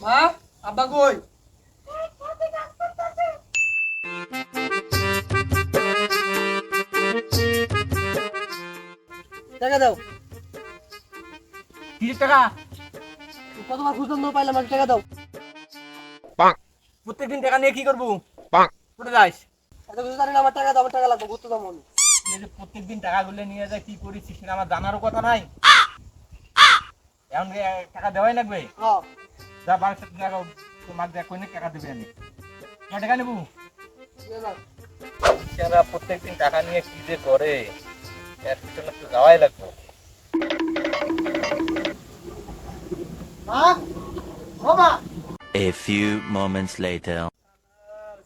মা, আব্বা কই? টাকা দাও। 30 টাকা। কতবার খুঁজলাম না পাইলাম, টাকা দাও। প্রত্যেকদিন টাকা নিয়ে কি করবো? কোথায় যাস? এত কিছু জানি না, আমার টাকা দাও, আমার টাকা লাগবে, ঘুরতে যাবো আমি। এই যে প্রত্যেকদিন টাকাগুলো নিয়ে যায় কি করিস সেটা আমার জানারও কথা নাই। এখন টাকা দেওয়াই লাগবে। হ্যাঁ, যা বাড়ির সাথে টাকা তোমার দেখ কই টাকা দেবে আমি। কয় টাকা নেবো? নিয়ে যাও। সেরা প্রত্যেকদিন টাকা নিয়ে কি যে করে এর পিছনে তো যাওয়াই লাগবে। মা, ও মা। A few moments later.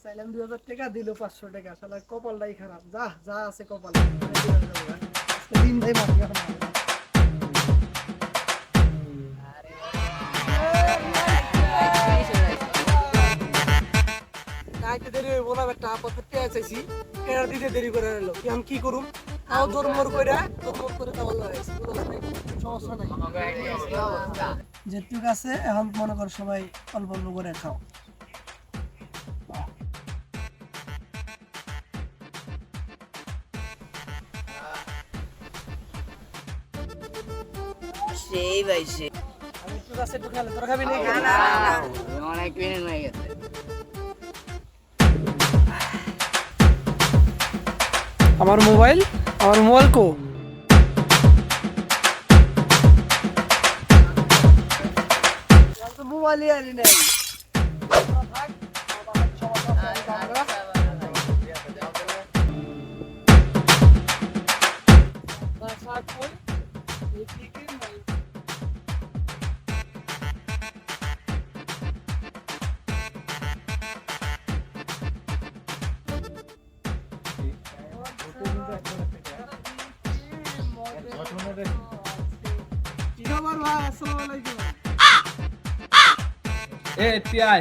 চাইলাম 2000 টাকা, দিল 500 টাকা। শালা কপালটাই খারাপ। যা যা আছে কপাল। দিন ভাই মাটি এখন। আইতে দেরি হইব না, একটা আপত্তি চাইছি, এর দিতে দেরি করে এলো। কি আমি কি করুম? তাও জোর মোর কইরা তা ভালো হয়েছে। সমস্যা নাই। যেটুক আছে এখন মনে কর সবাই অল্প অল্প করে খাও। সেই ভাই সে আমি একটু কাছে একটু খেলে তোরা খাবি নাকি? অনেক ট্রেনিং হয়ে গেছে। আমার মোবাইল কো? মোবাইলই আনি নাই। কি খবর ভাই? আসসালামু আলাইকুম। এ পিআই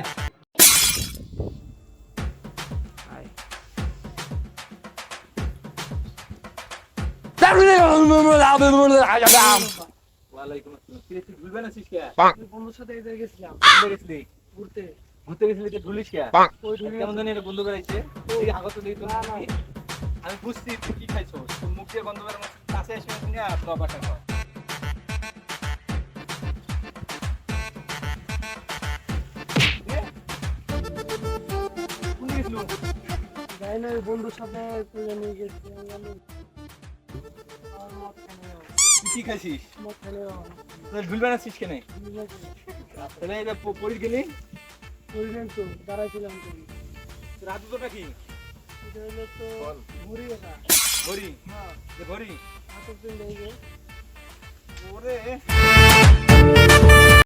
ওয়ালাইকুম আসসালাম। কি রে তুই ভুলবে না শিখে? আমি বন্ধুর সাথে এই জায়গায় গেছিলাম গেছিলি ঘুরতে। ঘুরতে গেছিলি তো ভুলিস কে? ওই ঢুকে কেমন জানি এটা বন্ধু করাইছে এই আগত দিই তো না, না। আমি বুঝছি তুই কি খাইছো তোর মুখ দিয়ে গন্ধ বের কাছে এসে শুনি আর তো বাসা কর কোন গেছিল যাই না, ওই বন্ধুর সাথে তুলে নিয়ে গেছি। আমি আমার মদ খানে তুই কি খাইছিস মদ খানে তুই ভুলবে না শিখে নাই তাহলে এটা পড়ি গেলি বললেন তো দাঁড়াইছিলাম তো। রাত দুটোটা কি এটা হলো তো বল। ঘুরি এটা। ঘড়ি হ্যাঁ, যে ঘড়ি হাতের দিন লেগে ওরে